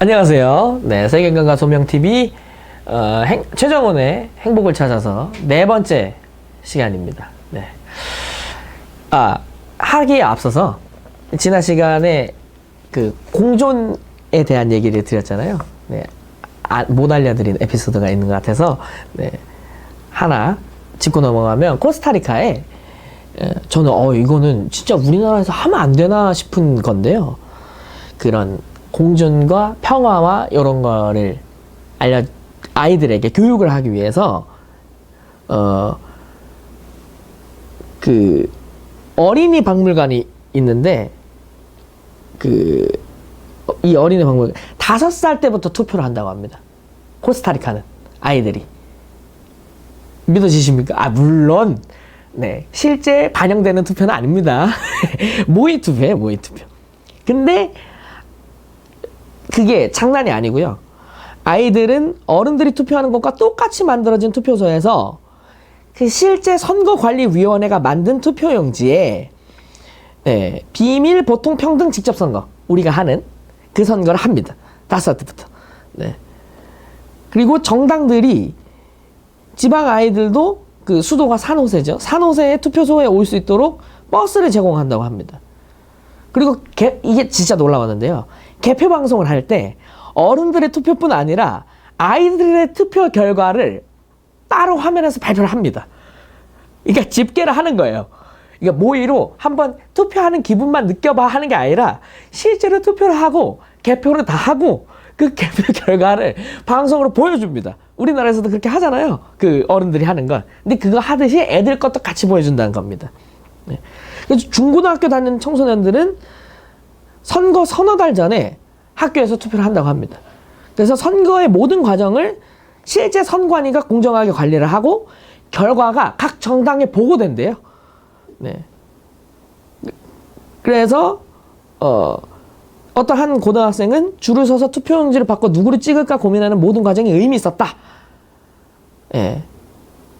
안녕하세요. 네, 세계건강 소명TV 최정원의 행복을 찾아서 네 번째 시간입니다. 네. 하기에 앞서서 지난 시간에 그 공존에 대한 얘기를 드렸잖아요. 네. 못 알려드린 에피소드가 있는 것 같아서 네, 하나 짚고 넘어가면 코스타리카에 저는 이거는 진짜 우리나라에서 하면 안 되나 싶은 건데요. 그런 공존과 평화와 이런 거를 아이들에게 교육을 하기 위해서 그 어린이 박물관이 있는데 이 어린이 박물관 5살 때부터 투표를 한다고 합니다. 코스타리카는 아이들이 믿어지십니까? 물론 네, 실제 반영되는 투표는 아닙니다. 모의 투표예요, 모의 투표. 근데 그게 장난이 아니고요. 아이들은 어른들이 투표하는 것과 똑같이 만들어진 투표소에서 그 실제 선거관리위원회가 만든 투표용지에 비밀 보통 평등 직접 선거 우리가 하는 그 선거를 합니다. 5살 때부터. 네. 그리고 정당들이 지방 아이들도 그 수도가 산호세죠. 산호세의 투표소에 올 수 있도록 버스를 제공한다고 합니다. 그리고 이게 진짜 놀라웠는데요. 개표 방송을 할 때 어른들의 투표뿐 아니라 아이들의 투표 결과를 따로 화면에서 발표를 합니다. 그러니까 집계를 하는 거예요. 그러니까 모의로 한번 투표하는 기분만 느껴봐 하는 게 아니라 실제로 투표를 하고 개표를 다 하고 그 개표 결과를 방송으로 보여줍니다. 우리나라에서도 그렇게 하잖아요. 그 어른들이 하는 건. 근데 그거 하듯이 애들 것도 같이 보여준다는 겁니다. 네. 그래서 중고등학교 다니는 청소년들은 선거 서너 달 전에 학교에서 투표를 한다고 합니다. 그래서 선거의 모든 과정을 실제 선관위가 공정하게 관리를 하고 결과가 각 정당에 보고된대요. 네. 그래서 어떤 한 고등학생은 줄을 서서 투표용지를 받고 누구를 찍을까 고민하는 모든 과정이 의미 있었다. 예.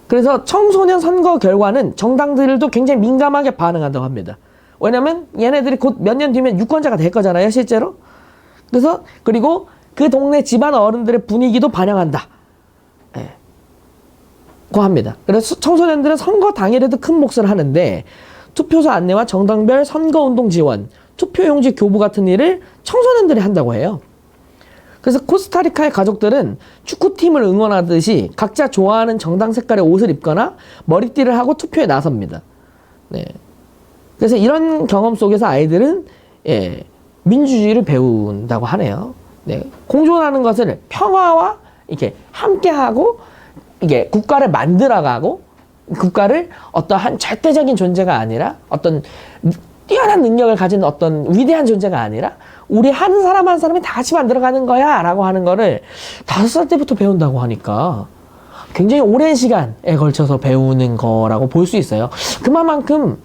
그래서 청소년 선거 결과는 정당들도 굉장히 민감하게 반응한다고 합니다. 왜냐면 얘네들이 곧 몇 년 뒤면 유권자가 될 거잖아요, 실제로. 그래서 그리고 그 동네 집안 어른들의 분위기도 반영한다. 예. 고 합니다. 그래서 청소년들은 선거 당일에도 큰 몫을 하는데 투표소 안내와 정당별 선거운동 지원, 투표용지 교부 같은 일을 청소년들이 한다고 해요. 그래서 코스타리카의 가족들은 축구팀을 응원하듯이 각자 좋아하는 정당 색깔의 옷을 입거나 머리띠를 하고 투표에 나섭니다. 네. 그래서 이런 경험 속에서 아이들은 민주주의를 배운다고 하네요. 네. 공존하는 것을 평화와 이렇게 함께하고 이게 국가를 만들어가고 국가를 어떠한 절대적인 존재가 아니라 어떤 뛰어난 능력을 가진 어떤 위대한 존재가 아니라 우리 한 사람 한 사람이 다 같이 만들어가는 거야 라고 하는 거를 5살 때부터 배운다고 하니까 굉장히 오랜 시간에 걸쳐서 배우는 거라고 볼 수 있어요. 그만큼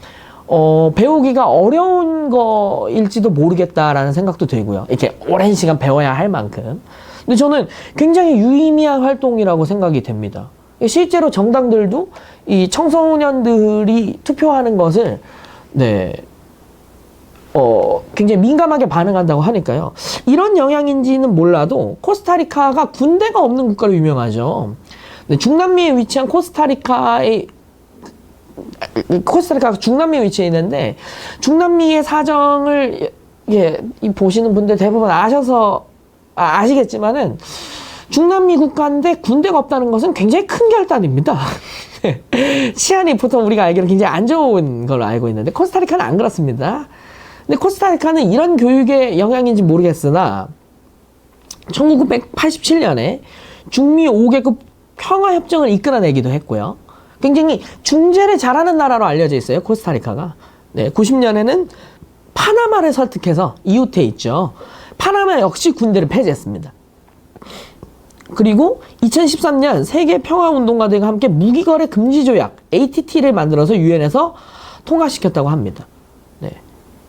배우기가 어려운 거일지도 모르겠다라는 생각도 들고요. 이렇게 오랜 시간 배워야 할 만큼. 근데 저는 굉장히 유의미한 활동이라고 생각이 됩니다. 실제로 정당들도 이 청소년들이 투표하는 것을 굉장히 민감하게 반응한다고 하니까요. 이런 영향인지는 몰라도 코스타리카가 군대가 없는 국가로 유명하죠. 중남미에 위치한 코스타리카가 중남미에 위치해 있는데 중남미의 사정을 보시는 분들 대부분 아시겠지만은 중남미 국가인데 군대가 없다는 것은 굉장히 큰 결단입니다. 치안이 보통 우리가 알기로 굉장히 안 좋은 걸로 알고 있는데 코스타리카는 안 그렇습니다. 근데 코스타리카는 이런 교육의 영향인지 모르겠으나 1987년에 중미 5개국 평화협정을 이끌어내기도 했고요. 굉장히 중재를 잘하는 나라로 알려져 있어요, 코스타리카가. 네, 90년에는 파나마를 설득해서 이웃에 있죠. 파나마 역시 군대를 폐지했습니다. 그리고 2013년 세계 평화운동가들과 함께 무기거래 금지 조약 ATT를 만들어서 유엔에서 통과시켰다고 합니다. 네.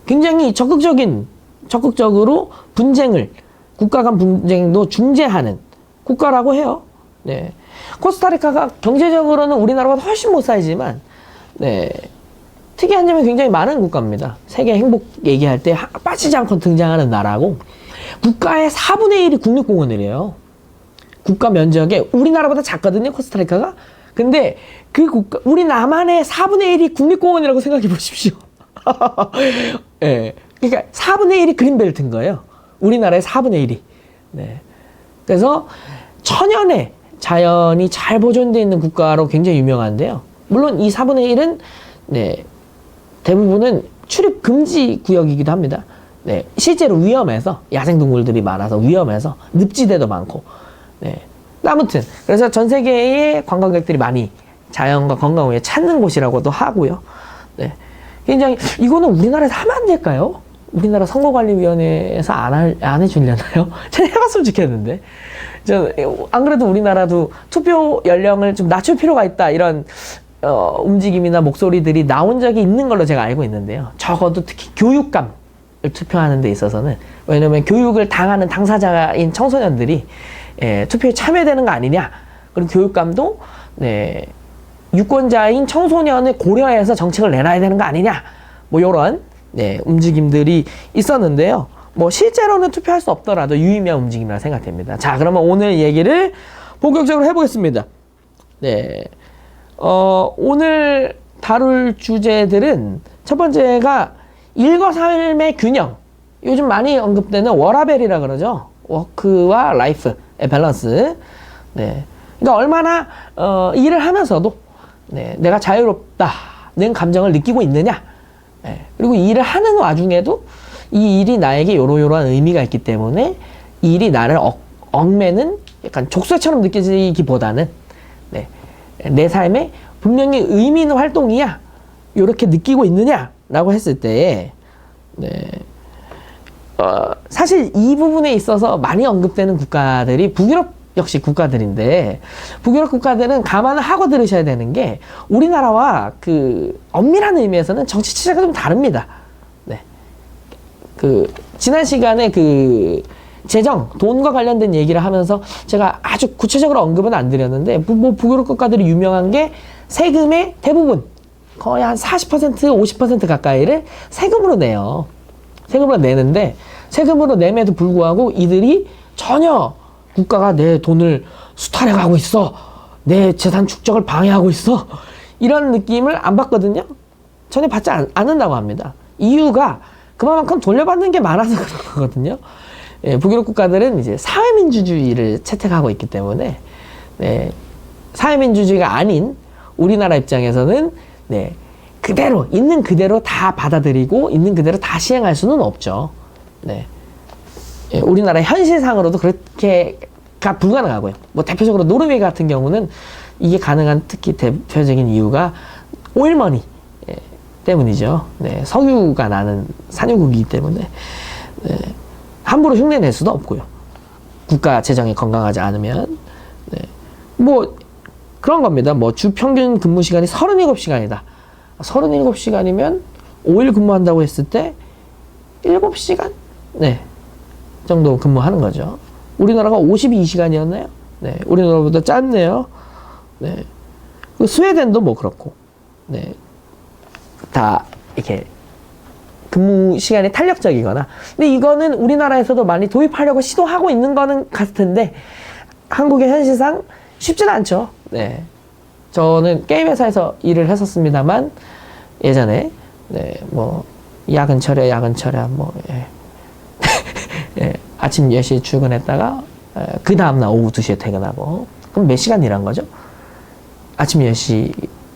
굉장히 적극적으로 분쟁을 국가 간 분쟁도 중재하는 국가라고 해요. 네. 코스타리카가 경제적으로는 우리나라보다 훨씬 못 살지만 특이한 점이 굉장히 많은 국가입니다. 세계 행복 얘기할 때 빠지지 않고 등장하는 나라고 국가의 4분의 1이 국립공원이래요. 국가 면적에 우리나라보다 작거든요, 코스타리카가. 근데 그 국가, 우리 남한의 4분의 1이 국립공원이라고 생각해 보십시오. 예. 그러니까 4분의 1이 그린벨트인 거예요. 우리나라의 4분의 1이. 네. 그래서 천연의 자연이 잘 보존되어 있는 국가로 굉장히 유명한데요. 물론 이 4분의 1은 네, 대부분은 출입 금지 구역이기도 합니다. 네, 실제로 위험해서 야생동물들이 많아서 위험해서 늪지대도 많고. 네. 아무튼 그래서 전 세계의 관광객들이 많이 자연과 건강을 위해 찾는 곳이라고도 하고요. 네. 굉장히 이거는 우리나라에서 하면 안 될까요? 우리나라 선거관리위원회에서 안 해주려나요? 제가 해봤으면 좋겠는데. 안 그래도 우리나라도 투표 연령을 좀 낮출 필요가 있다 이런 움직임이나 목소리들이 나온 적이 있는 걸로 제가 알고 있는데요. 적어도 특히 교육감을 투표하는 데 있어서는, 왜냐면 교육을 당하는 당사자인 청소년들이 투표에 참여되는 거 아니냐. 그리고 교육감도 네, 유권자인 청소년을 고려해서 정책을 내놔야 되는 거 아니냐. 뭐 이런 네, 움직임들이 있었는데요. 뭐 실제로는 투표할 수 없더라도 유의미한 움직임이라 생각됩니다. 자, 그러면 오늘 얘기를 본격적으로 해보겠습니다. 네, 오늘 다룰 주제들은 첫 번째가 일과 삶의 균형. 요즘 많이 언급되는 워라밸이라 그러죠. 워크와 라이프의 밸런스. 네, 그러니까 얼마나 일을 하면서도 네, 내가 자유롭다는 감정을 느끼고 있느냐. 네, 그리고 일을 하는 와중에도 이 일이 나에게 요러요러한 의미가 있기 때문에 이 일이 나를 얽매는 약간 족쇄처럼 느껴지기보다는 네, 내 삶에 분명히 의미 있는 활동이야 요렇게 느끼고 있느냐라고 했을 때 네, 사실 이 부분에 있어서 많이 언급되는 국가들이 북유럽 역시 국가들인데, 북유럽 국가들은 감안을 하고 들으셔야 되는 게 우리나라와 그 엄밀한 의미에서는 정치 체제가 좀 다릅니다. 네. 지난 시간에 재정, 돈과 관련된 얘기를 하면서 제가 아주 구체적으로 언급은 안 드렸는데, 뭐 북유럽 국가들이 유명한 게 세금의 대부분, 거의 한 40%, 50% 가까이를 세금으로 내요. 세금으로 내는데, 세금으로 내면에도 불구하고 이들이 전혀 국가가 내 돈을 수탈해가고 있어, 내 재산 축적을 방해하고 있어, 이런 느낌을 안 받거든요. 전혀 받지 않는다고 합니다. 이유가 그만큼 돌려받는 게 많아서 그런 거거든요. 예, 북유럽 국가들은 이제 사회민주주의를 채택하고 있기 때문에 네, 사회민주주의가 아닌 우리나라 입장에서는 네, 그대로 있는 그대로 다 받아들이고 있는 그대로 다 시행할 수는 없죠. 네. 예, 우리나라 현실상으로도 그렇게가 불가능하고요. 뭐 대표적으로 노르웨이 같은 경우는 이게 가능한 특히 대표적인 이유가 오일머니 때문이죠. 네, 석유가 나는 산유국이기 때문에 네, 함부로 흉내낼 수도 없고요. 국가 재정이 건강하지 않으면 네, 뭐 그런 겁니다. 뭐 주 평균 근무 시간이 37시간이다. 37시간이면 5일 근무한다고 했을 때 7시간? 네. 정도 근무하는 거죠. 우리나라가 52시간이었나요? 네. 우리나라보다 짧네요. 네. 스웨덴도 뭐 그렇고. 네. 다 이렇게 근무 시간이 탄력적이거나. 근데 이거는 우리나라에서도 많이 도입하려고 시도하고 있는 거는 같은데 한국의 현실상 쉽지는 않죠. 네. 저는 게임 회사에서 일을 했었습니다만 예전에 네, 뭐 야근 철야 뭐 예. 예, 아침 10시에 출근했다가 그 다음날 오후 2시에 퇴근하고, 그럼 몇 시간 일한 거죠? 아침 10시에서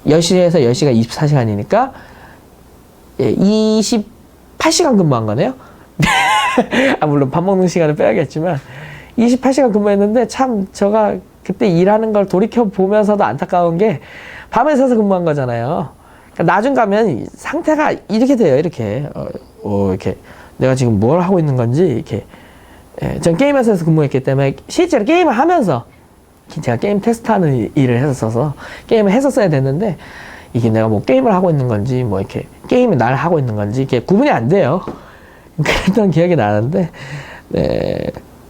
10시가 24시간이니까 예, 28시간 근무한 거네요. 아, 물론 밥 먹는 시간을 빼야겠지만 28시간 근무했는데 참 제가 그때 일하는 걸 돌이켜 보면서도 안타까운 게 밤에 새서 근무한 거잖아요. 그러니까 나중 가면 상태가 이렇게 돼요. 이렇게 이렇게 내가 지금 뭘 하고 있는 건지 이렇게. 예, 전 게임 회사에서 근무했기 때문에 실제로 게임을 하면서 제가 게임 테스트하는 일을 했었어서 게임을 했었어야 됐는데 이게 내가 뭐 게임을 하고 있는 건지 뭐 이렇게 게임이 날 하고 있는 건지 이게 구분이 안 돼요. 그랬던 기억이 나는데 네,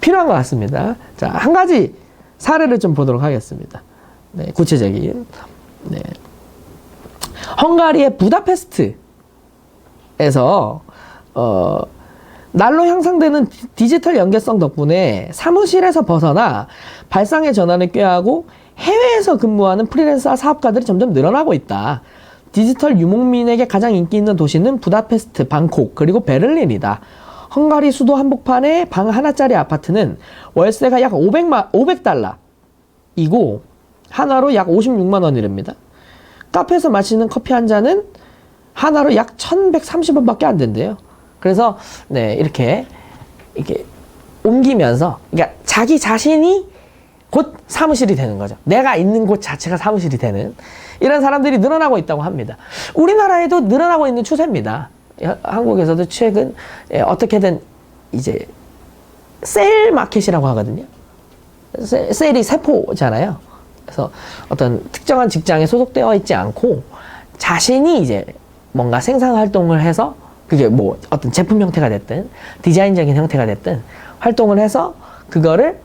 필요한 것 같습니다. 자, 한 가지 사례를 좀 보도록 하겠습니다. 네, 구체적인 네. 헝가리의 부다페스트에서 날로 향상되는 디지털 연계성 덕분에 사무실에서 벗어나 발상의 전환을 꾀하고 해외에서 근무하는 프리랜서 사업가들이 점점 늘어나고 있다. 디지털 유목민에게 가장 인기 있는 도시는 부다페스트, 방콕, 그리고 베를린이다. 헝가리 수도 한복판의 방 하나짜리 아파트는 월세가 약 500달러이고 하나로 약 56만 원이랍니다. 카페에서 마시는 커피 한 잔은 하나로 약 1130원밖에 안 된대요. 그래서 네, 이렇게 옮기면서 그러니까 자기 자신이 곧 사무실이 되는 거죠. 내가 있는 곳 자체가 사무실이 되는 이런 사람들이 늘어나고 있다고 합니다. 우리나라에도 늘어나고 있는 추세입니다. 한국에서도 최근 어떻게든 이제 셀 마켓이라고 하거든요. 셀이 세포잖아요. 그래서 어떤 특정한 직장에 소속되어 있지 않고 자신이 이제 뭔가 생산 활동을 해서 그게 뭐 어떤 제품 형태가 됐든 디자인적인 형태가 됐든 활동을 해서 그거를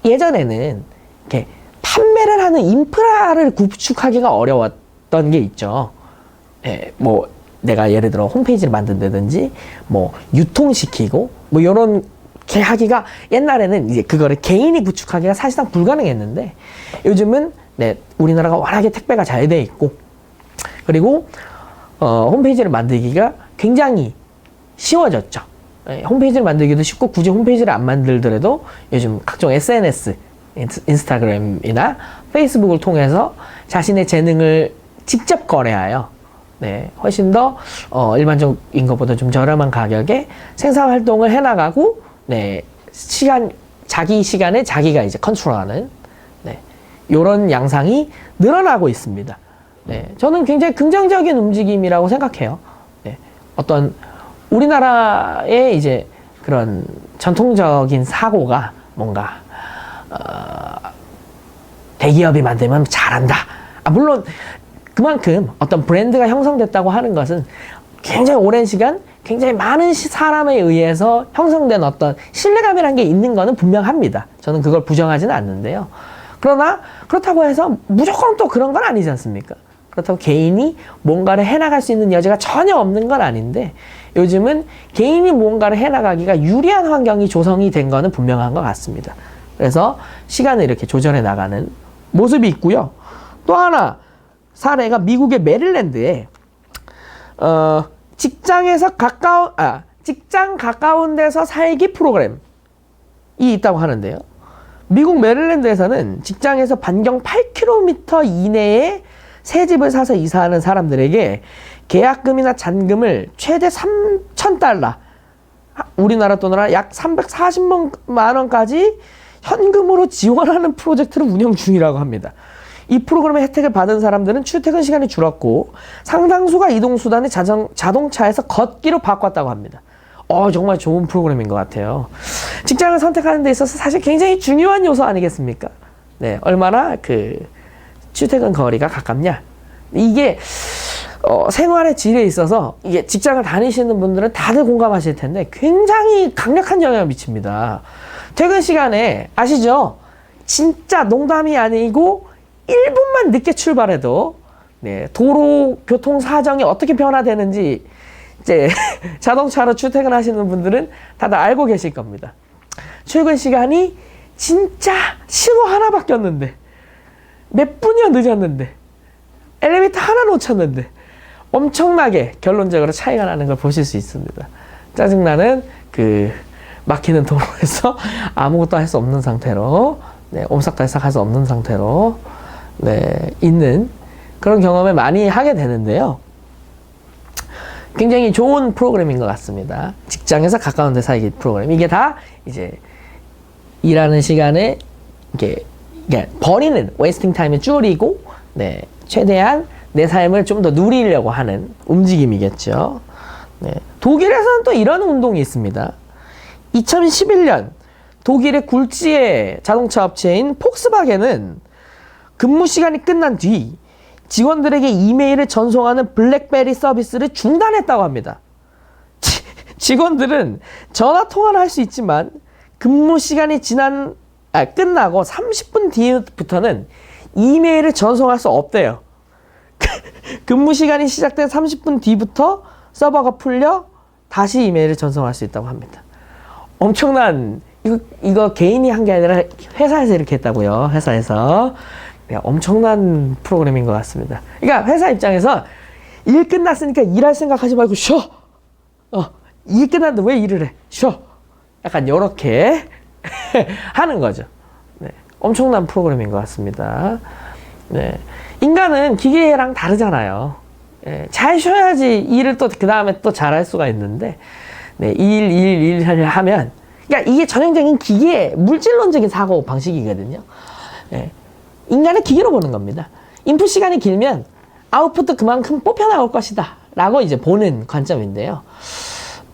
예전에는 이렇게 판매를 하는 인프라를 구축하기가 어려웠던 게 있죠. 예, 뭐 내가 예를 들어 홈페이지를 만든다든지 뭐 유통시키고 뭐 요런 게 하기가 옛날에는 이제 그거를 개인이 구축하기가 사실상 불가능했는데 요즘은 네, 우리나라가 워낙에 택배가 잘 돼 있고 그리고 홈페이지를 만들기가 굉장히 쉬워졌죠. 예, 홈페이지를 만들기도 쉽고 굳이 홈페이지를 안 만들더라도 요즘 각종 SNS, 인스타그램이나 페이스북을 통해서 자신의 재능을 직접 거래하여 네, 훨씬 더 일반적인 것보다 좀 저렴한 가격에 생산 활동을 해나가고 네, 자기 시간에 자기가 이제 컨트롤하는 네, 요런 양상이 늘어나고 있습니다. 네, 저는 굉장히 긍정적인 움직임이라고 생각해요. 네, 어떤 우리나라의 이제 그런 전통적인 사고가 뭔가 대기업이 만들면 잘한다. 물론 그만큼 어떤 브랜드가 형성됐다고 하는 것은 굉장히 오랜 시간, 굉장히 많은 사람에 의해서 형성된 어떤 신뢰감이라는 게 있는 거는 분명합니다. 저는 그걸 부정하지는 않는데요. 그러나 그렇다고 해서 무조건 또 그런 건 아니지 않습니까? 그렇다고 개인이 뭔가를 해나갈 수 있는 여지가 전혀 없는 건 아닌데 요즘은 개인이 뭔가를 해나가기가 유리한 환경이 조성이 된 거는 분명한 것 같습니다. 그래서 시간을 이렇게 조절해 나가는 모습이 있고요. 또 하나 사례가 미국의 메릴랜드에 직장 가까운 데서 살기 프로그램이 있다고 하는데요. 미국 메릴랜드에서는 직장에서 반경 8km 이내에 새 집을 사서 이사하는 사람들에게 계약금이나 잔금을 최대 $3,000, 우리나라 돈으로 약 340만 원까지 현금으로 지원하는 프로젝트를 운영 중이라고 합니다. 이 프로그램의 혜택을 받은 사람들은 출퇴근 시간이 줄었고 상당수가 이동수단을 자동차에서 걷기로 바꿨다고 합니다. 정말 좋은 프로그램인 것 같아요. 직장을 선택하는 데 있어서 사실 굉장히 중요한 요소 아니겠습니까? 네, 얼마나 출퇴근 거리가 가깝냐. 이게 생활의 질에 있어서 이게 직장을 다니시는 분들은 다들 공감하실 텐데 굉장히 강력한 영향을 미칩니다. 퇴근 시간에 아시죠? 진짜 농담이 아니고 1분만 늦게 출발해도 네, 도로 교통 사정이 어떻게 변화되는지 이제 자동차로 출퇴근하시는 분들은 다들 알고 계실 겁니다. 출근 시간이 진짜 신호 하나 바뀌었는데 몇 분이나 늦었는데 엘리베이터 하나 놓쳤는데 엄청나게 결론적으로 차이가 나는 걸 보실 수 있습니다. 짜증나는 막히는 도로에서 아무것도 할 수 없는 상태로 네, 옴싹달싹 할 수 없는 상태로 네, 있는 그런 경험을 많이 하게 되는데요. 굉장히 좋은 프로그램인 것 같습니다. 직장에서 가까운 데 살기 프로그램. 이게 다 이제 일하는 시간에 이게 버리는 웨이스팅 타임을 줄이고 네, 최대한 내 삶을 좀 더 누리려고 하는 움직임이겠죠. 네. 독일에서는 또 이런 운동이 있습니다. 2011년 독일의 굴지의 자동차 업체인 폭스바겐은 근무 시간이 끝난 뒤 직원들에게 이메일을 전송하는 블랙베리 서비스를 중단했다고 합니다. 직원들은 전화 통화를 할 수 있지만 근무 시간이 끝나고 30분 뒤부터는 이메일을 전송할 수 없대요. 근무 시간이 시작된 30분 뒤부터 서버가 풀려 다시 이메일을 전송할 수 있다고 합니다. 엄청난, 이거 개인이 한 게 아니라 회사에서 이렇게 했다고요. 회사에서. 네, 엄청난 프로그램인 것 같습니다. 그러니까 회사 입장에서 일 끝났으니까 일할 생각하지 말고 쉬어. 일 끝났는데 왜 일을 해? 쉬어. 약간 요렇게 하는 거죠. 네, 엄청난 프로그램인 것 같습니다. 네, 인간은 기계랑 다르잖아요. 네, 잘 쉬어야지 일을 또 그 다음에 또 잘할 수가 있는데, 네, 일 하면, 그러니까 이게 전형적인 기계 물질론적인 사고 방식이거든요. 네, 인간은 기계로 보는 겁니다. 인풋 시간이 길면 아웃풋도 그만큼 뽑혀 나올 것이다 라고 이제 보는 관점인데요.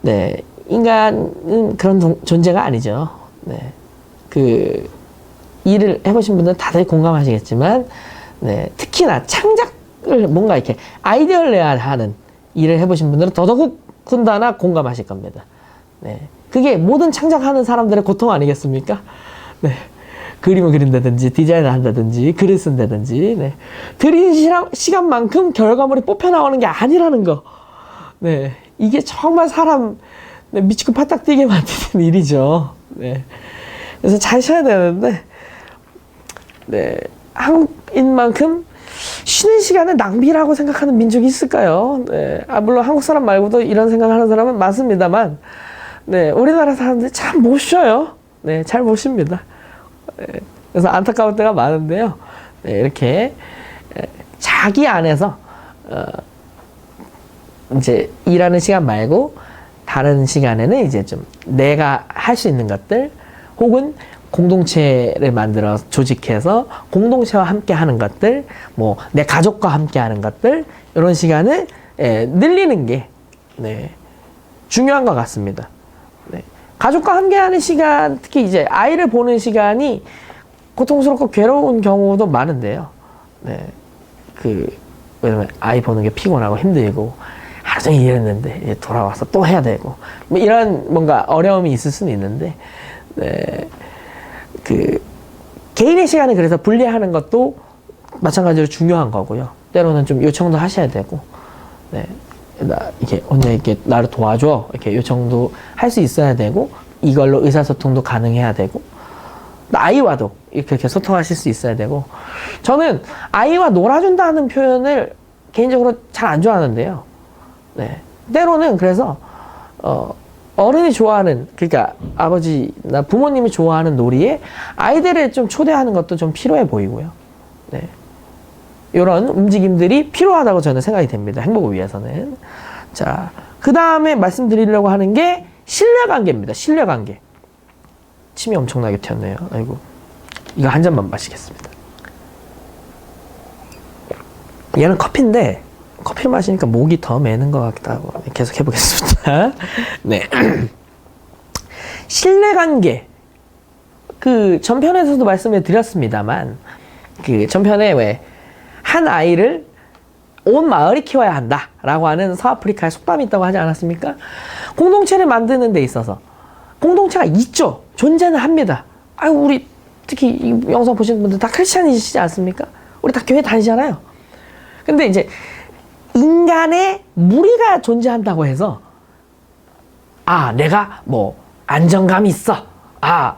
네, 인간은 그런 존재가 아니죠. 네, 그 일을 해보신 분들은 다들 공감하시겠지만, 네, 특히나 창작을 뭔가 이렇게 아이디어를 내야 하는 일을 해보신 분들은 더더군다나 공감하실 겁니다. 네, 그게 모든 창작하는 사람들의 고통 아니겠습니까? 네, 그림을 그린다든지 디자인을 한다든지 글을 쓴다든지, 네, 들인 시간만큼 결과물이 뽑혀 나오는 게 아니라는 거. 네, 이게 정말 사람, 네, 미치고 파딱 뛰게 만드는 일이죠. 네, 그래서 잘 쉬어야 되는데, 네, 한국인만큼 쉬는 시간을 낭비라고 생각하는 민족이 있을까요? 네, 물론 한국 사람 말고도 이런 생각하는 사람은 많습니다만, 네, 우리나라 사람들이 참 못 쉬어요. 네, 잘 못 쉽니다. 네, 그래서 안타까울 때가 많은데요. 네, 이렇게 자기 안에서 이제 일하는 시간 말고 다른 시간에는 이제 좀 내가 할 수 있는 것들, 혹은 공동체를 만들어 조직해서 공동체와 함께 하는 것들, 뭐 내 가족과 함께 하는 것들, 이런 시간을 늘리는 게, 네, 중요한 것 같습니다. 네, 가족과 함께 하는 시간, 특히 이제 아이를 보는 시간이 고통스럽고 괴로운 경우도 많은데요. 네, 왜냐면 아이 보는 게 피곤하고 힘들고 하루 종일 일했는데 이제 돌아와서 또 해야 되고, 뭐 이런 뭔가 어려움이 있을 수는 있는데, 네, 개인의 시간을 그래서 분리하는 것도 마찬가지로 중요한 거고요. 때로는 좀 요청도 하셔야 되고, 네, 이게 혼자 이렇게 나를 도와줘, 이렇게 요청도 할 수 있어야 되고, 이걸로 의사소통도 가능해야 되고, 아이와도 이렇게 소통하실 수 있어야 되고. 저는 아이와 놀아준다는 표현을 개인적으로 잘 안 좋아하는데요. 네, 때로는 그래서 어른이 좋아하는, 그러니까 아버지나 부모님이 좋아하는 놀이에 아이들을 좀 초대하는 것도 좀 필요해 보이고요. 네, 이런 움직임들이 필요하다고 저는 생각이 됩니다. 행복을 위해서는. 자, 그 다음에 말씀드리려고 하는 게 신뢰관계입니다. 신뢰관계. 침이 엄청나게 튀었네요. 아이고, 이거 한 잔만 마시겠습니다. 얘는 커피인데 커피를 마시니까 목이 더 매는 것 같기도 하고, 계속 해보겠습니다. 네. 신뢰관계. 전편에서도 말씀을 드렸습니다만, 전편에 왜, 한 아이를 온 마을이 키워야 한다 라고 하는 서아프리카의 속담이 있다고 하지 않았습니까? 공동체를 만드는 데 있어서 공동체가 있죠. 존재는 합니다. 우리 특히 이 영상 보시는 분들 다 크리스찬이시지 않습니까? 우리 다 교회 다니잖아요. 근데 이제 인간의 무리가 존재한다고 해서, 내가 뭐 안정감이 있어,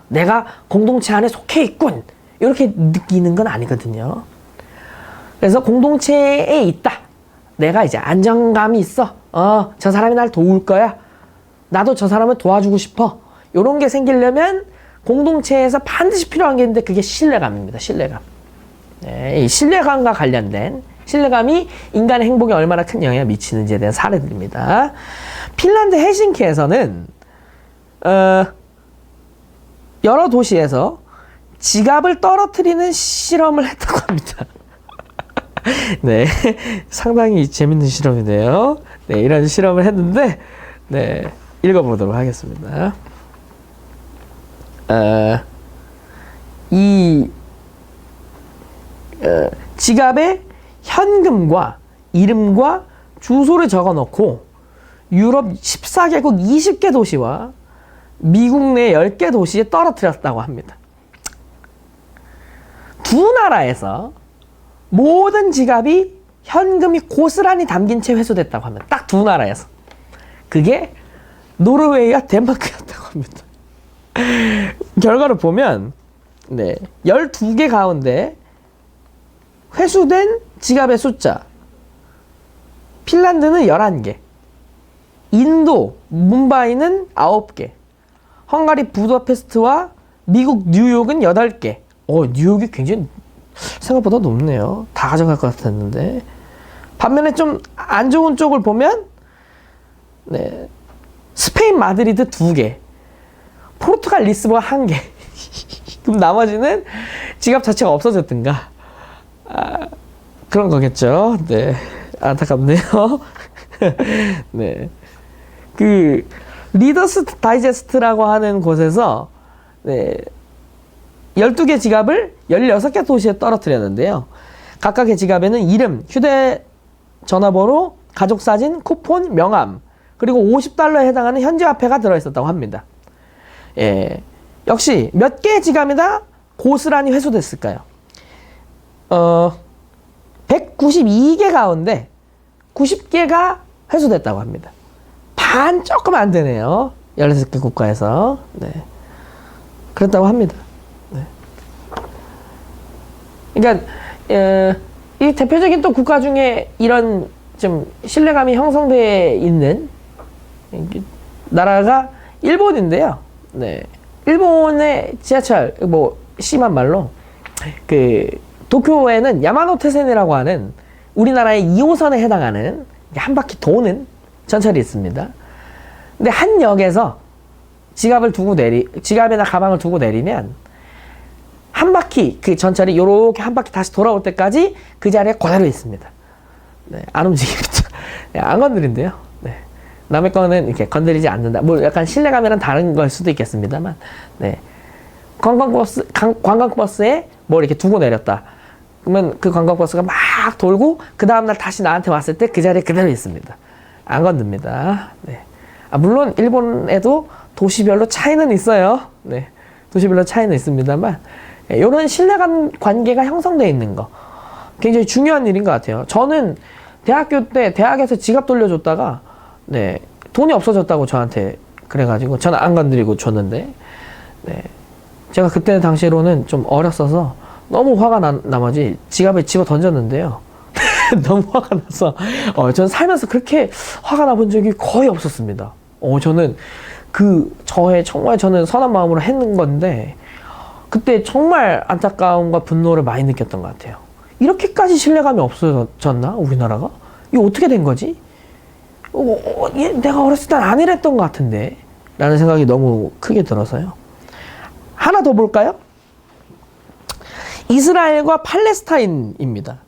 내가 공동체 안에 속해 있군, 이렇게 느끼는 건 아니거든요. 그래서 공동체에 있다, 내가 이제 안정감이 있어, 저 사람이 날 도울 거야, 나도 저 사람을 도와주고 싶어, 이런 게 생기려면 공동체에서 반드시 필요한 게 있는데, 그게 신뢰감입니다. 신뢰감. 네, 이 신뢰감과 관련된, 신뢰감이 인간의 행복에 얼마나 큰 영향을 미치는지에 대한 사례들입니다. 핀란드 헬싱키에서는 여러 도시에서 지갑을 떨어뜨리는 실험을 했다고 합니다. 네, 상당히 재밌는 실험이네요. 네, 이런 실험을 했는데, 네, 읽어보도록 하겠습니다. 지갑에 현금과 이름과 주소를 적어 놓고 유럽 14개국 20개 도시와 미국 내 10개 도시에 떨어뜨렸다고 합니다. 두 나라에서 모든 지갑이 현금이 고스란히 담긴 채 회수됐다고 합니다. 딱 두 나라에서. 그게 노르웨이와 덴마크였다고 합니다. 결과를 보면, 네, 12개 가운데 회수된 지갑의 숫자. 핀란드는 11개. 인도, 뭄바이는 9개. 헝가리 부다페스트와 미국 뉴욕은 8개. 뉴욕이 굉장히 생각보다 높네요. 다 가져갈 것 같았는데. 반면에 좀 안 좋은 쪽을 보면, 네, 스페인 마드리드 2개. 포르투갈 리스본 1개. 그럼 나머지는 지갑 자체가 없어졌든가. 그런 거겠죠. 네. 안타깝네요. 네. 그, 리더스 다이제스트라고 하는 곳에서, 네, 12개 지갑을 16개 도시에 떨어뜨렸는데요. 각각의 지갑에는 이름, 휴대전화번호, 가족사진, 쿠폰, 명함, 그리고 $50에 해당하는 현지화폐가 들어있었다고 합니다. 예. 역시 몇 개의 지갑이나 고스란히 회수됐을까요? 192개 가운데 90개가 회수됐다고 합니다. 반 조금 안 되네요. 16개 국가에서. 네. 그랬다고 합니다. 네. 그러니까, 이 대표적인 또 국가 중에 이런 좀 신뢰감이 형성되어 있는 나라가 일본인데요. 네. 일본의 지하철, 심한 말로, 도쿄에는 야마노테센이라고 하는 우리나라의 2호선에 해당하는 한 바퀴 도는 전철이 있습니다. 근데 한 역에서 지갑이나 가방을 두고 내리면 한 바퀴, 그 전철이 요렇게 한 바퀴 다시 돌아올 때까지 그 자리에 그대로 있습니다. 네, 안 움직입니다. 네, 안 건드린대요. 네. 남의 거는 이렇게 건드리지 않는다. 약간 신뢰감이랑 다른 걸 수도 있겠습니다만, 네. 관광버스에 뭘 이렇게 두고 내렸다. 그러면 그 관광버스가 막 돌고, 그 다음날 다시 나한테 왔을 때 그 자리에 그대로 있습니다. 안 건듭니다. 네. 물론, 일본에도 도시별로 차이는 있어요. 네. 도시별로 차이는 있습니다만, 이런 신뢰감 관계가 형성되어 있는 거. 굉장히 중요한 일인 것 같아요. 저는 대학교 때, 대학에서 지갑 돌려줬다가, 네. 돈이 없어졌다고 저한테 그래가지고, 저는 안 건드리고 줬는데, 네. 제가 그때 당시로는 좀 어렸어서 너무 화가 나머지 지갑에 집어 던졌는데요. 너무 화가 나서, 저는 살면서 그렇게 화가 나본 적이 거의 없었습니다. 저는 정말 저는 선한 마음으로 했는 건데, 그때 정말 안타까움과 분노를 많이 느꼈던 것 같아요. 이렇게까지 신뢰감이 없어졌나? 우리나라가? 이거 어떻게 된 거지? 내가 어렸을 땐 안 이랬던 것 같은데? 라는 생각이 너무 크게 들어서요. 하나 더 볼까요? 이스라엘과 팔레스타인입니다.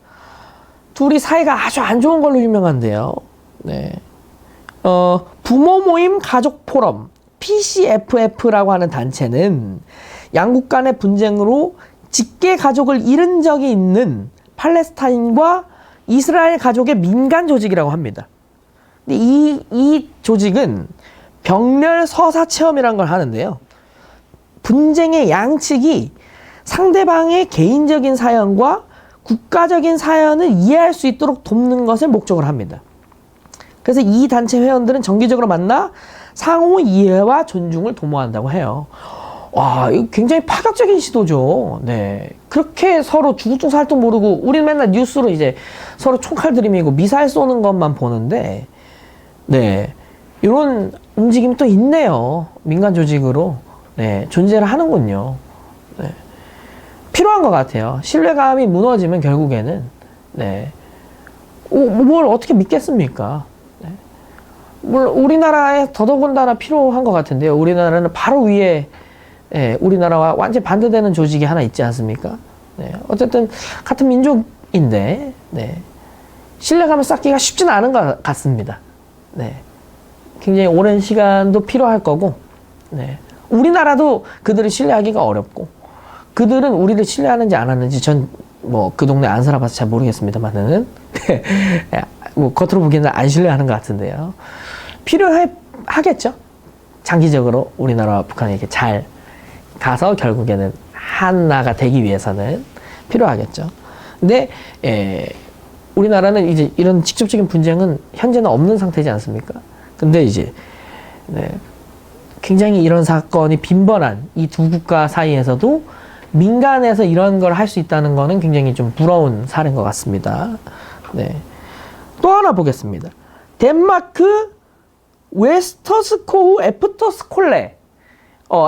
둘이 사이가 아주 안 좋은 걸로 유명한데요. 네. 부모 모임 가족 포럼, PCFF라고 하는 단체는 양국 간의 분쟁으로 직계 가족을 잃은 적이 있는 팔레스타인과 이스라엘 가족의 민간 조직이라고 합니다. 근데 이 조직은 병렬 서사 체험이라는 걸 하는데요. 분쟁의 양측이 상대방의 개인적인 사연과 국가적인 사연을 이해할 수 있도록 돕는 것을 목적으로 합니다. 그래서 이 단체 회원들은 정기적으로 만나 상호 이해와 존중을 도모한다고 해요. 와, 이거 굉장히 파격적인 시도죠. 네. 그렇게 서로 죽을둥살둥 모르고, 우리는 맨날 뉴스로 이제 서로 총칼 들이밀고 미사일 쏘는 것만 보는데, 네. 이런 움직임이 또 있네요. 민간 조직으로. 네. 존재를 하는군요. 네. 필요한 것 같아요. 신뢰감이 무너지면 결국에는, 네. 뭘 어떻게 믿겠습니까? 네. 물론 우리나라에 더더군다나 필요한 것 같은데요. 우리나라는 바로 위에, 네, 우리나라와 완전히 반대되는 조직이 하나 있지 않습니까? 네. 어쨌든 같은 민족인데, 네. 신뢰감을 쌓기가 쉽지는 않은 것 같습니다. 네. 굉장히 오랜 시간도 필요할 거고, 네. 우리나라도 그들을 신뢰하기가 어렵고, 그들은 우리를 신뢰하는지 안 하는지 전 그 동네 안 살아봐서 잘 모르겠습니다만은, 겉으로 보기에는 안 신뢰하는 것 같은데요. 필요하겠죠? 장기적으로 우리나라와 북한이 이렇게 잘 가서 결국에는 하나가 되기 위해서는 필요하겠죠. 근데, 우리나라는 이제 이런 직접적인 분쟁은 현재는 없는 상태지 않습니까? 근데 이제, 네. 굉장히 이런 사건이 빈번한 이 두 국가 사이에서도 민간에서 이런 걸 할 수 있다는 거는 굉장히 좀 부러운 사례인 것 같습니다. 네. 또 하나 보겠습니다. 덴마크 웨스터스코우 애프터스콜레.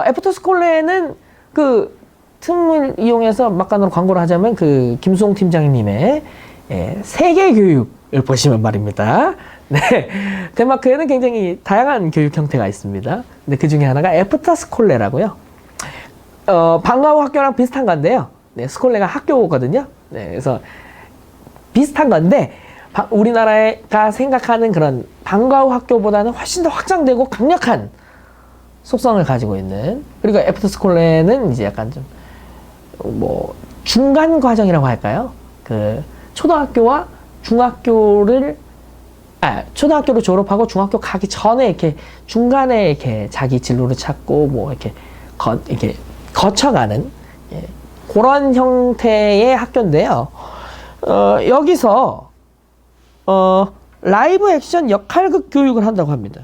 애프터스콜레는 그 틈을 이용해서 막간으로 광고를 하자면 그 김수홍 팀장님의 세계 교육을 보시면 말입니다. 네. 덴마크에는 굉장히 다양한 교육 형태가 있습니다. 근데 그 중에 하나가 애프터스콜레라고요. 방과 후 학교랑 비슷한 건데요. 네, 스콜레가 학교거든요. 네, 그래서 비슷한 건데, 우리나라가 생각하는 그런 방과 후 학교보다는 훨씬 더 확장되고 강력한 속성을 가지고 있는, 그리고 애프터스콜레는 이제 약간 좀, 중간 과정이라고 할까요? 그, 초등학교와 초등학교를 졸업하고 중학교 가기 전에 이렇게 중간에 이렇게 자기 진로를 찾고 이렇게 거쳐가는 그런 형태의 학교인데요. 여기서 라이브 액션 역할극 교육을 한다고 합니다.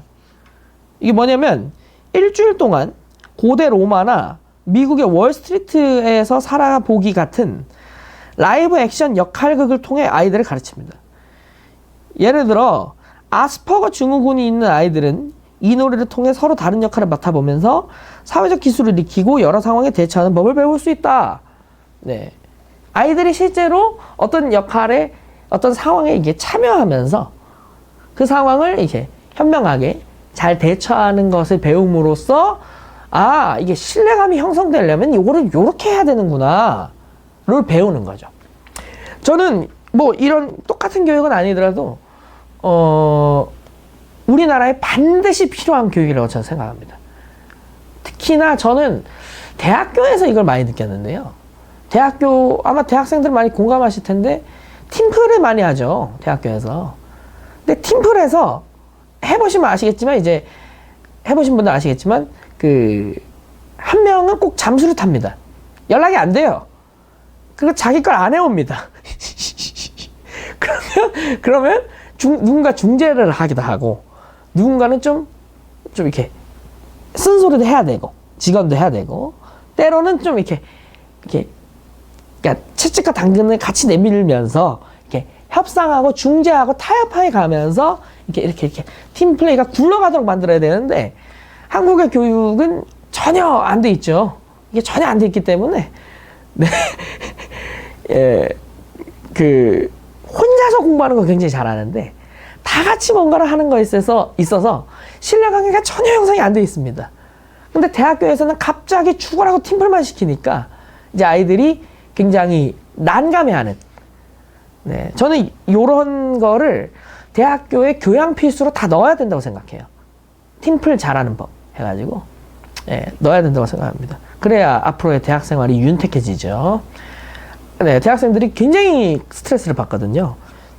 이게 뭐냐면 일주일 동안 고대 로마나 미국의 월스트리트에서 살아보기 같은 라이브 액션 역할극을 통해 아이들을 가르칩니다. 예를 들어 아스퍼거 증후군이 있는 아이들은 이 놀이를 통해 서로 다른 역할을 맡아보면서 사회적 기술을 익히고 여러 상황에 대처하는 법을 배울 수 있다. 네. 아이들이 실제로 어떤 역할에, 어떤 상황에 이게 참여하면서 그 상황을 이제 현명하게 잘 대처하는 것을 배움으로써 이게 신뢰감이 형성되려면 이거를 요렇게 해야 되는구나. 를 배우는 거죠. 저는 이런 똑같은 교육은 아니더라도 우리나라에 반드시 필요한 교육이라고 저는 생각합니다. 특히나 저는 대학교에서 이걸 많이 느꼈는데요. 아마 대학생들 많이 공감하실 텐데, 팀플을 많이 하죠. 대학교에서. 근데 팀플에서 해보시면 아시겠지만, 해보신 분들 아시겠지만, 한 명은 꼭 잠수를 탑니다. 연락이 안 돼요. 그리고 자기 걸 안 해옵니다. 그러면 누군가 중재를 하기도 하고, 누군가는 좀 이렇게 쓴소리도 해야 되고, 직원도 해야 되고, 때로는 좀 이렇게 그러니까 채찍과 당근을 같이 내밀면서 이렇게 협상하고 중재하고 타협하게 가면서 이렇게 팀 플레이가 굴러가도록 만들어야 되는데, 한국의 교육은 전혀 안 돼 있죠. 이게 전혀 안 돼 있기 때문에, 네. 혼자서 공부하는 거 굉장히 잘하는데, 다 같이 뭔가를 하는 거에 있어서 신뢰관계가 전혀 형성이 안 돼 있습니다. 근데 대학교에서는 갑자기 죽어라고 팀플만 시키니까 이제 아이들이 굉장히 난감해하는. 네, 저는 이런 거를 대학교의 교양 필수로 다 넣어야 된다고 생각해요. 팀플 잘하는 법 해가지고 넣어야 된다고 생각합니다. 그래야 앞으로의 대학 생활이 윤택해지죠. 네, 대학생들이 굉장히 스트레스를 받거든요.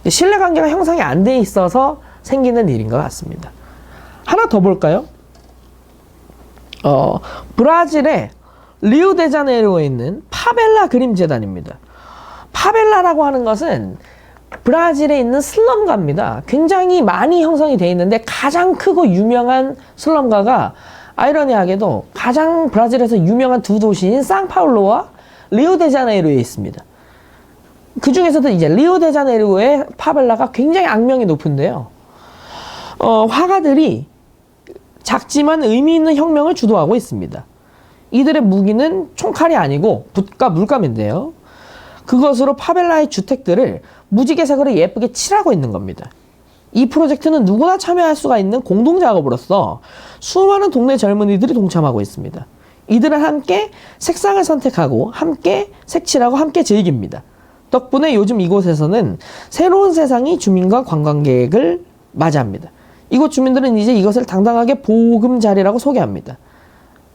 신뢰관계가 형성이 안 돼 있어서 생기는 일인 것 같습니다. 하나 더 볼까요? 브라질의 리우데자네이루에 있는 파벨라 그림재단입니다. 파벨라라고 하는 것은 브라질에 있는 슬럼가입니다. 굉장히 많이 형성이 되어 있는데 가장 크고 유명한 슬럼가가 아이러니하게도 가장 브라질에서 유명한 두 도시인 상파울루와 리우데자네이루에 있습니다. 그 중에서도 이제 리우데자네이루의 파벨라가 굉장히 악명이 높은데요. 화가들이 작지만 의미 있는 혁명을 주도하고 있습니다. 이들의 무기는 총칼이 아니고 붓과 물감인데요. 그것으로 파벨라의 주택들을 무지개색으로 예쁘게 칠하고 있는 겁니다. 이 프로젝트는 누구나 참여할 수가 있는 공동작업으로서 수많은 동네 젊은이들이 동참하고 있습니다. 이들은 함께 색상을 선택하고 함께 색칠하고 함께 즐깁니다. 덕분에 요즘 이곳에서는 새로운 세상이 주민과 관광객을 맞이합니다. 이곳 주민들은 이제 이것을 당당하게 보금자리라고 소개합니다.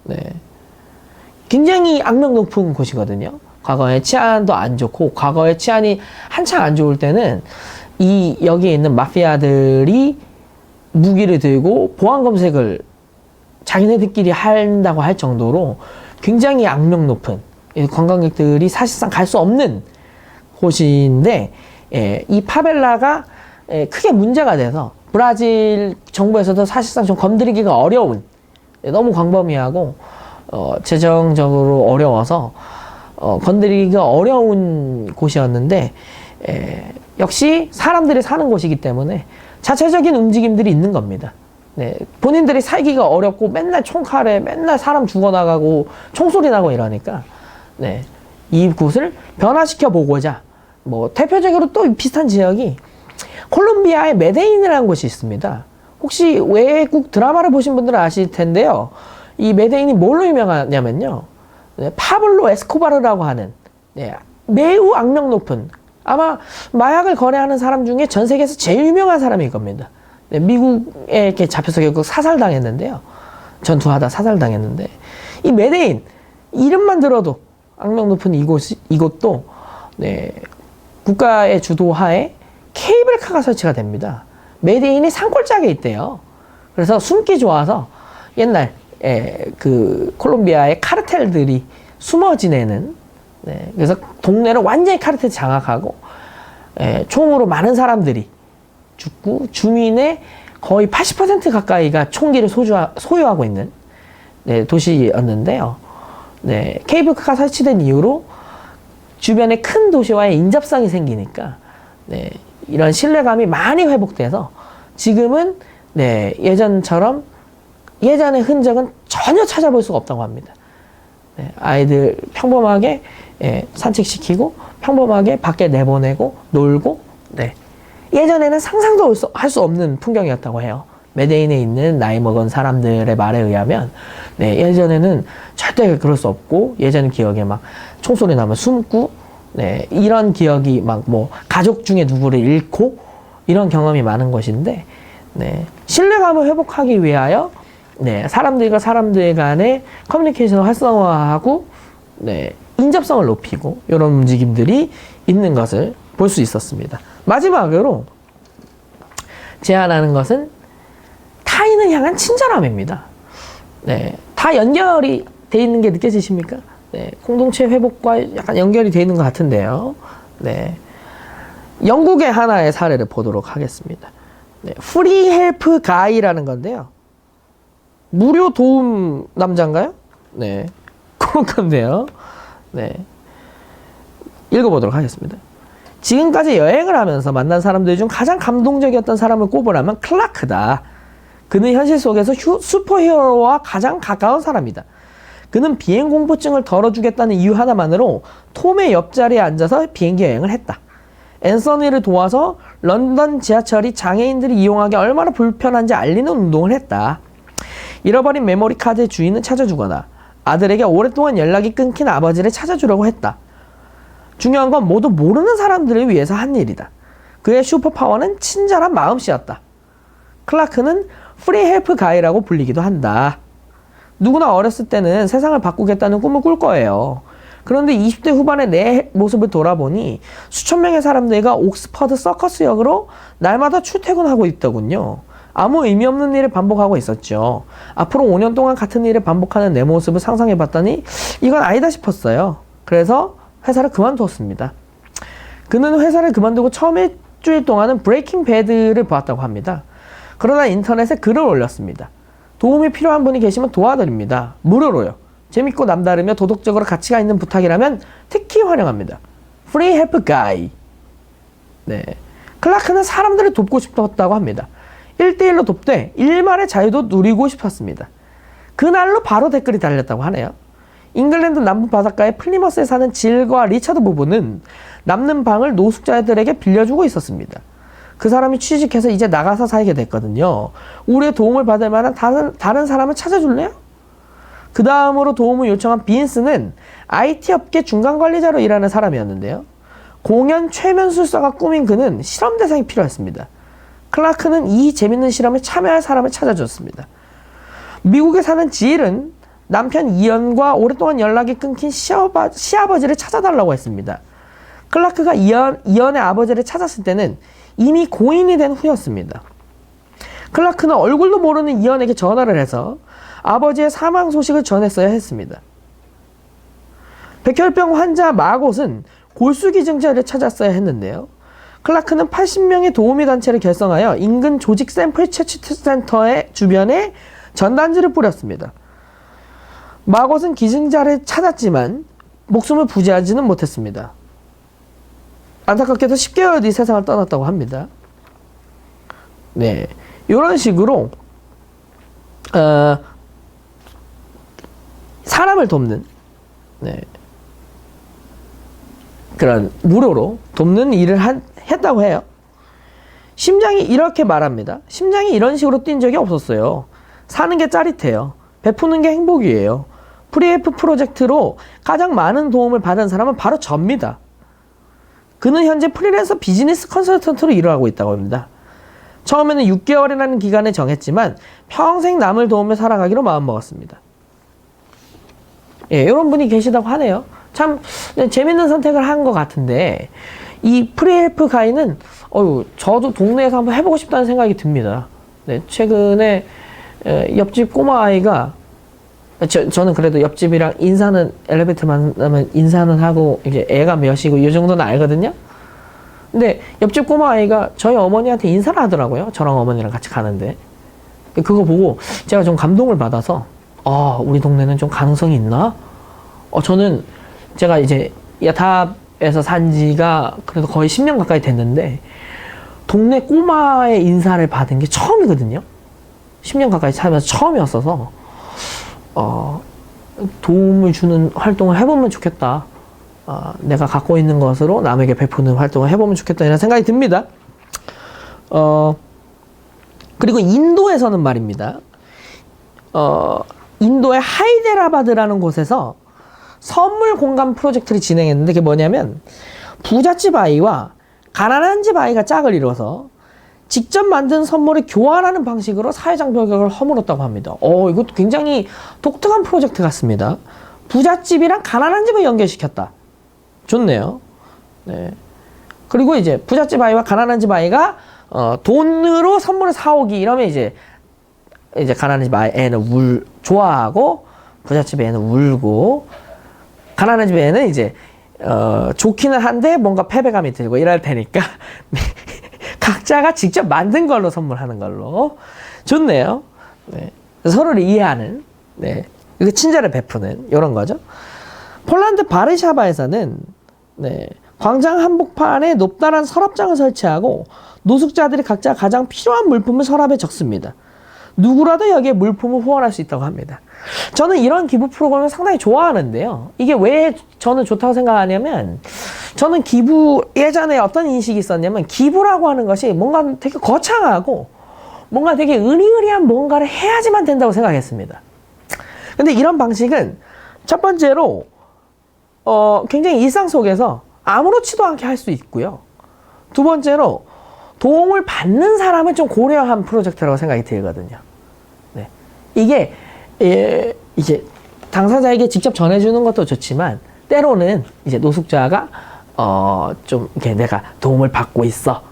네. 굉장히 악명 높은 곳이거든요. 과거에 치안도 안 좋고, 과거에 치안이 한창 안 좋을 때는 여기에 있는 마피아들이 무기를 들고 보안 검색을 자기네들끼리 한다고 할 정도로 굉장히 악명 높은, 관광객들이 사실상 갈 수 없는 곳인데, 이 파벨라가 크게 문제가 돼서 브라질 정부에서도 사실상 좀 건드리기가 어려운 너무 광범위하고 재정적으로 어려워서 건드리기가 어려운 곳이었는데 역시 사람들이 사는 곳이기 때문에 자체적인 움직임들이 있는 겁니다. 네, 본인들이 살기가 어렵고 맨날 총칼에 맨날 사람 죽어나가고 총소리 나고 이러니까 네, 이곳을 변화시켜 보고자 뭐 대표적으로 또 비슷한 지역이 콜롬비아의 메데인이라는 곳이 있습니다. 혹시 외국 드라마를 보신 분들은 아실 텐데요. 이 메데인이 뭘로 유명하냐면요. 네, 파블로 에스코바르라고 하는 네, 매우 악명 높은 아마 마약을 거래하는 사람 중에 전 세계에서 제일 유명한 사람일 겁니다. 네, 미국에 이렇게 잡혀서 결국 사살당했는데요. 전투하다 사살당했는데 이 메데인 이름만 들어도 악명 높은 이곳도 네, 국가의 주도하에 케이블카가 설치가 됩니다. 메데인이 산골짜기에 있대요. 그래서 숨기 좋아서 옛날 그 콜롬비아의 카르텔들이 숨어 지내는 네, 그래서 동네를 완전히 카르텔 장악하고 총으로 많은 사람들이 죽고 주민의 거의 80% 가까이가 총기를 소유하고 있는 네, 도시였는데요. 네, 케이블카가 설치된 이후로 주변에 큰 도시와의 인접성이 생기니까 네, 이런 신뢰감이 많이 회복돼서 지금은 네, 예전처럼 예전의 흔적은 전혀 찾아볼 수가 없다고 합니다. 네, 아이들 평범하게 산책시키고 평범하게 밖에 내보내고 놀고 네. 예전에는 상상도 할 수 없는 풍경이었다고 해요. 메데인에 있는 나이 먹은 사람들의 말에 의하면 네, 예전에는 절대 그럴 수 없고 예전 기억에 막 총소리 나면 숨고 네, 이런 기억이 막 뭐 가족 중에 누구를 잃고 이런 경험이 많은 것인데 네, 신뢰감을 회복하기 위하여 네, 사람들과 사람들 간의 커뮤니케이션을 활성화하고 네, 인접성을 높이고 이런 움직임들이 있는 것을 볼 수 있었습니다. 마지막으로 제안하는 것은 타인을 향한 친절함입니다. 네, 다 연결이 돼 있는 게 느껴지십니까? 네, 공동체 회복과 약간 연결이 돼 있는 것 같은데요. 네, 영국의 하나의 사례를 보도록 하겠습니다. 네, 프리 헬프 가이라는 건데요. 무료 도움 남자인가요? 네, 그런 건데요. 네, 읽어보도록 하겠습니다. 지금까지 여행을 하면서 만난 사람들 중 가장 감동적이었던 사람을 꼽으라면 클라크다. 그는 현실 속에서 슈퍼히어로와 가장 가까운 사람이다. 그는 비행 공포증을 덜어주겠다는 이유 하나만으로 톰의 옆자리에 앉아서 비행기 여행을 했다. 앤서니를 도와서 런던 지하철이 장애인들이 이용하기 얼마나 불편한지 알리는 운동을 했다. 잃어버린 메모리 카드의 주인을 찾아주거나 아들에게 오랫동안 연락이 끊긴 아버지를 찾아주려고 했다. 중요한 건 모두 모르는 사람들을 위해서 한 일이다. 그의 슈퍼파워는 친절한 마음씨였다. 클라크는 프리 헬프 가이라고 불리기도 한다. 누구나 어렸을 때는 세상을 바꾸겠다는 꿈을 꿀 거예요. 그런데 20대 후반의 내 모습을 돌아보니 수천 명의 사람들과 옥스퍼드 서커스역으로 날마다 출퇴근하고 있더군요. 아무 의미 없는 일을 반복하고 있었죠. 앞으로 5년 동안 같은 일을 반복하는 내 모습을 상상해봤더니 이건 아니다 싶었어요. 그래서 회사를 그만두었습니다. 그는 회사를 그만두고 처음 일주일 동안은 브레이킹 배드를 보았다고 합니다. 그러다 인터넷에 글을 올렸습니다. 도움이 필요한 분이 계시면 도와드립니다. 무료로요. 재밌고 남다르며 도덕적으로 가치가 있는 부탁이라면 특히 환영합니다. Free Help Guy. 네. 클라크는 사람들을 돕고 싶었다고 합니다. 1대1로 돕되 일말의 자유도 누리고 싶었습니다. 그날로 바로 댓글이 달렸다고 하네요. 잉글랜드 남부 바닷가의 플리머스에 사는 질과 리차드 부부는 남는 방을 노숙자들에게 빌려주고 있었습니다. 그 사람이 취직해서 이제 나가서 살게 됐거든요. 우리의 도움을 받을 만한 다른 사람을 찾아줄래요? 그 다음으로 도움을 요청한 빈스는 IT 업계 중간 관리자로 일하는 사람이었는데요. 공연 최면술사가 꾸민 그는 실험 대상이 필요했습니다. 클라크는 이 재밌는 실험에 참여할 사람을 찾아줬습니다. 미국에 사는 질은 남편 이언과 오랫동안 연락이 끊긴 시아버지를 찾아달라고 했습니다. 클라크가 이언의 아버지를 찾았을 때는 이미 고인이 된 후였습니다. 클라크는 얼굴도 모르는 이언에게 전화를 해서 아버지의 사망 소식을 전했어야 했습니다. 백혈병 환자 마곳은 골수기증자를 찾았어야 했는데요. 클라크는 80명의 도우미 단체를 결성하여 인근 조직 샘플 채취 센터의 주변에 전단지를 뿌렸습니다. 마곳은 기증자를 찾았지만 목숨을 부지하지는 못했습니다. 안타깝게도 10개월 뒤 세상을 떠났다고 합니다. 네, 이런 식으로 사람을 돕는, 네, 그런 무료로 돕는 일을 했다고 해요. 심장이 이렇게 말합니다. 심장이 이런 식으로 뛴 적이 없었어요. 사는 게 짜릿해요. 베푸는 게 행복이에요. 프리에프 프로젝트로 가장 많은 도움을 받은 사람은 바로 접니다. 그는 현재 프리랜서 비즈니스 컨설턴트로 일을 하고 있다고 합니다. 처음에는 6개월이라는 기간을 정했지만 평생 남을 도우며 살아가기로 마음먹었습니다. 예, 이런 분이 계시다고 하네요. 참 재밌는 선택을 한 것 같은데, 이 프리헬프 가이는 저도 동네에서 한번 해보고 싶다는 생각이 듭니다. 네, 최근에 옆집 꼬마 아이가, 저는 그래도 옆집이랑 인사는, 엘리베이터 만나면 인사는 하고 이제 애가 몇이고 이 정도는 알거든요. 근데 옆집 꼬마 아이가 저희 어머니한테 인사를 하더라고요. 저랑 어머니랑 같이 가는데. 그거 보고 제가 좀 감동을 받아서, 우리 동네는 좀 가능성이 있나? 저는 제가 이제 야탑에서 산 지가 그래도 거의 10년 가까이 됐는데, 동네 꼬마의 인사를 받은 게 처음이거든요. 10년 가까이 살면서 처음이었어서, 도움을 주는 활동을 해보면 좋겠다. 내가 갖고 있는 것으로 남에게 베푸는 활동을 해보면 좋겠다, 이런 생각이 듭니다. 그리고 인도에서는 말입니다. 인도의 하이데라바드라는 곳에서 선물 공감 프로젝트를 진행했는데, 그게 뭐냐면 부잣집 아이와 가난한 집 아이가 짝을 이뤄서 직접 만든 선물을 교환하는 방식으로 사회적 벽을 허물었다고 합니다. 이것도 굉장히 독특한 프로젝트 같습니다. 부잣집이랑 가난한 집을 연결시켰다. 좋네요. 네. 그리고 이제 부잣집 아이와 가난한 집 아이가 돈으로 선물을 사오기, 이러면 이제 가난한 집 애는 좋아하고, 부잣집 애는 울고, 가난한 집 애는 이제 좋기는 한데 뭔가 패배감이 들고 이럴 테니까 각자가 직접 만든 걸로 선물하는 걸로. 좋네요. 네. 서로를 이해하는, 네, 친절을 베푸는 이런 거죠. 폴란드 바르샤바에서는, 네, 광장 한복판에 높다란 서랍장을 설치하고 노숙자들이 각자 가장 필요한 물품을 서랍에 적습니다. 누구라도 여기에 물품을 후원할 수 있다고 합니다. 저는 이런 기부 프로그램을 상당히 좋아하는데요. 이게 왜 저는 좋다고 생각하냐면, 저는 예전에 어떤 인식이 있었냐면, 기부라고 하는 것이 뭔가 되게 거창하고 뭔가 되게 의리의리한 뭔가를 해야지만 된다고 생각했습니다. 근데 이런 방식은 첫 번째로 굉장히 일상 속에서 아무렇지도 않게 할 수 있고요. 두 번째로 도움을 받는 사람을 좀 고려한 프로젝트라고 생각이 들거든요. 네. 이게 이제 당사자에게 직접 전해주는 것도 좋지만, 때로는 이제 노숙자가 좀 이렇게 내가 도움을 받고 있어,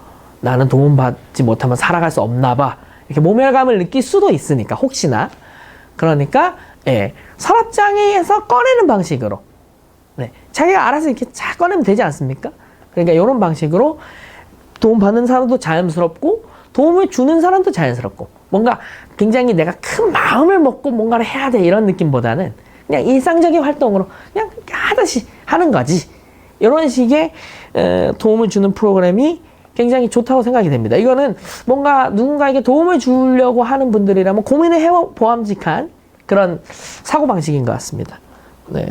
나는 도움 받지 못하면 살아갈 수 없나 봐, 이렇게 모멸감을 느낄 수도 있으니까, 혹시나. 그러니까 서랍장에서 꺼내는 방식으로, 네, 자기가 알아서 이렇게 잘 꺼내면 되지 않습니까? 그러니까 이런 방식으로 도움 받는 사람도 자연스럽고 도움을 주는 사람도 자연스럽고, 뭔가 굉장히 내가 큰 마음을 먹고 뭔가를 해야 돼, 이런 느낌보다는 그냥 일상적인 활동으로 그냥 하듯이 하는 거지. 이런 식의 도움을 주는 프로그램이 굉장히 좋다고 생각이 됩니다. 이거는 뭔가 누군가에게 도움을 주려고 하는 분들이라면 고민을 해보암직한 그런 사고방식인 것 같습니다. 네.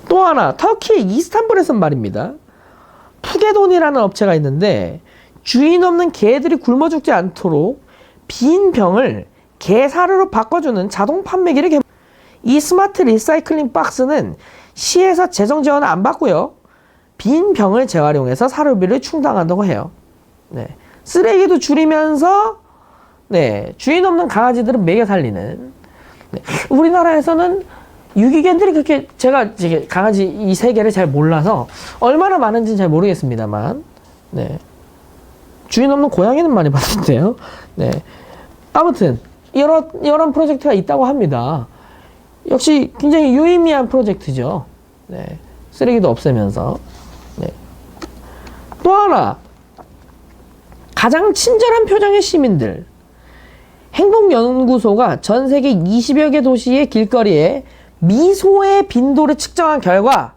또 하나, 터키의 이스탄불에선 말입니다. 푸게돈이라는 업체가 있는데, 주인 없는 개들이 굶어 죽지 않도록 빈 병을 개 사료로 바꿔주는 자동 판매기를 이 스마트 리사이클링 박스는 시에서 재정 지원을 안 받고요, 빈 병을 재활용해서 사료비를 충당한다고 해요. 네. 쓰레기도 줄이면서, 네, 주인 없는 강아지들은 먹여 살리는. 네. 우리나라에서는 유기견들이 그렇게, 제가 강아지 이 세계를 잘 몰라서 얼마나 많은지는 잘 모르겠습니다만, 네, 주인 없는 고양이는 많이 봤는데요. 네. 아무튼 이런 프로젝트가 있다고 합니다. 역시 굉장히 유의미한 프로젝트죠. 네. 쓰레기도 없애면서. 네. 또 하나, 가장 친절한 표정의 시민들. 행복연구소가 전 세계 20여 개 도시의 길거리에 미소의 빈도를 측정한 결과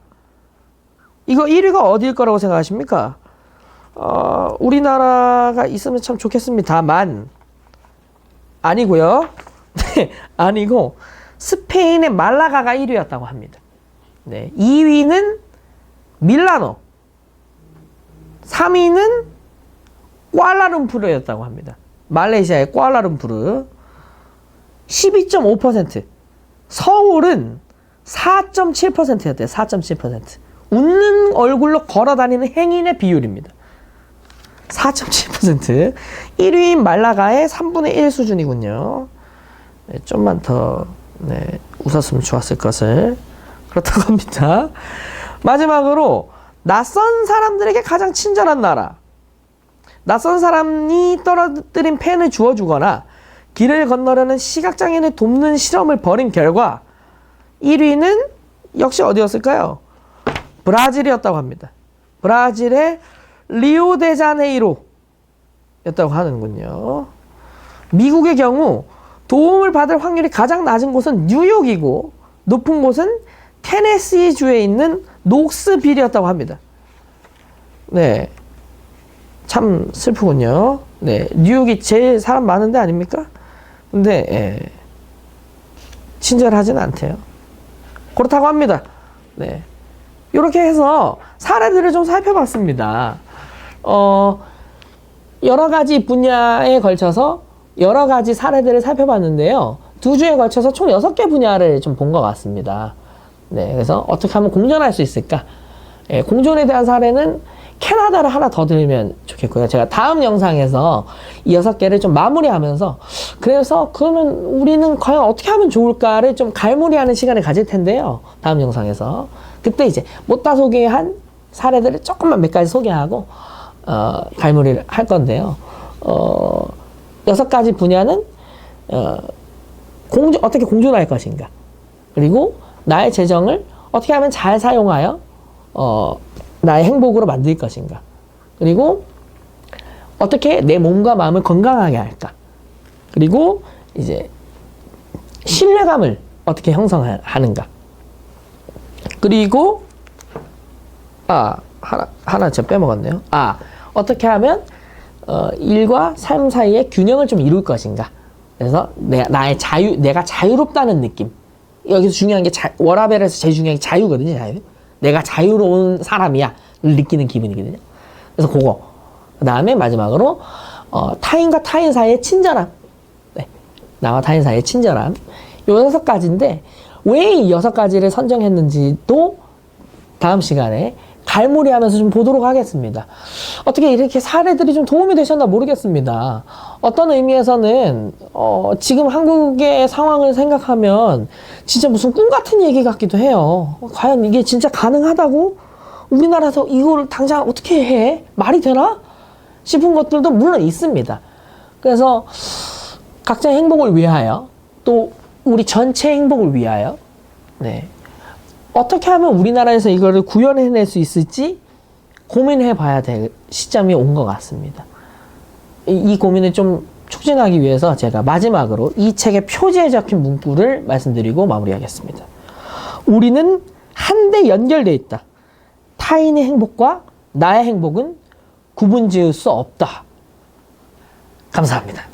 이거 1위가 어디일 거라고 생각하십니까? 우리나라가 있으면 참 좋겠습니다만 아니고요. 네, 아니고 스페인의 말라가가 1위였다고 합니다. 네, 2위는 밀라노, 3위는 쿠알라룸푸르였다고 합니다. 말레이시아의 쿠알라룸푸르 12.5%, 서울은 4.7%였대요. 4.7%. 웃는 얼굴로 걸어다니는 행인의 비율입니다. 4.7%. 1위인 말라가의 3분의 1 수준이군요. 네, 좀만 더 웃었으면 좋았을 것을. 그렇다고 합니다. 마지막으로 낯선 사람들에게 가장 친절한 나라. 낯선 사람이 떨어뜨린 펜을 주워주거나 길을 건너려는 시각장애인을 돕는 실험을 벌인 결과 1위는 역시 어디였을까요? 브라질이었다고 합니다. 브라질의 리오데자네이로였다고 하는군요. 미국의 경우 도움을 받을 확률이 가장 낮은 곳은 뉴욕이고 높은 곳은 테네시주에 있는 녹스빌이었다고 합니다. 네. 참 슬프군요. 네. 뉴욕이 제일 사람 많은 데 아닙니까? 근데, 친절하진 않대요. 그렇다고 합니다. 네. 이렇게 해서 사례들을 좀 살펴봤습니다. 여러 가지 분야에 걸쳐서 여러 가지 사례들을 살펴봤는데요. 2주에 걸쳐서 총 6개 분야를 좀 본 것 같습니다. 네. 그래서 어떻게 하면 공존할 수 있을까? 공존에 대한 사례는 캐나다를 하나 더 들면 좋겠고요. 제가 다음 영상에서 이 6개를 좀 마무리하면서 그래서 그러면 우리는 과연 어떻게 하면 좋을까를 좀 갈무리하는 시간을 가질 텐데요. 다음 영상에서. 그때 이제 못다 소개한 사례들을 조금만 몇 가지 소개하고 갈무리를 할 건데요. 6가지 분야는 어떻게 공존할 것인가. 그리고 나의 재정을 어떻게 하면 잘 사용하여 나의 행복으로 만들 것인가. 그리고 어떻게 내 몸과 마음을 건강하게 할까. 그리고 이제 신뢰감을 어떻게 형성하는가. 그리고 하나 제가 빼먹었네요. 어떻게 하면 일과 삶 사이의 균형을 좀 이룰 것인가. 그래서 내가 자유롭다는 느낌. 여기서 중요한 게 워라벨에서 제일 중요한 게 자유거든요. 자유. 내가 자유로운 사람이야 느끼는 기분이거든요. 그래서 그거. 그 다음에 마지막으로 타인과 타인 사이의 친절함. 네. 나와 타인 사이의 친절함. 요 6가지인데 왜 이 6가지를 선정했는지도 다음 시간에 갈무리하면서 좀 보도록 하겠습니다. 어떻게 이렇게 사례들이 좀 도움이 되셨나 모르겠습니다. 어떤 의미에서는 지금 한국의 상황을 생각하면 진짜 무슨 꿈 같은 얘기 같기도 해요. 과연 이게 진짜 가능하다고? 우리나라에서 이걸 당장 어떻게 해? 말이 되나? 싶은 것들도 물론 있습니다. 그래서 각자의 행복을 위하여 또 우리 전체 행복을 위하여 어떻게 하면 우리나라에서 이거를 구현해낼 수 있을지 고민해 봐야 될 시점이 온 것 같습니다. 이 고민을 좀 촉진하기 위해서 제가 마지막으로 이 책의 표지에 적힌 문구를 말씀드리고 마무리하겠습니다. 우리는 한데 연결되어 있다. 타인의 행복과 나의 행복은 구분 지을 수 없다. 감사합니다.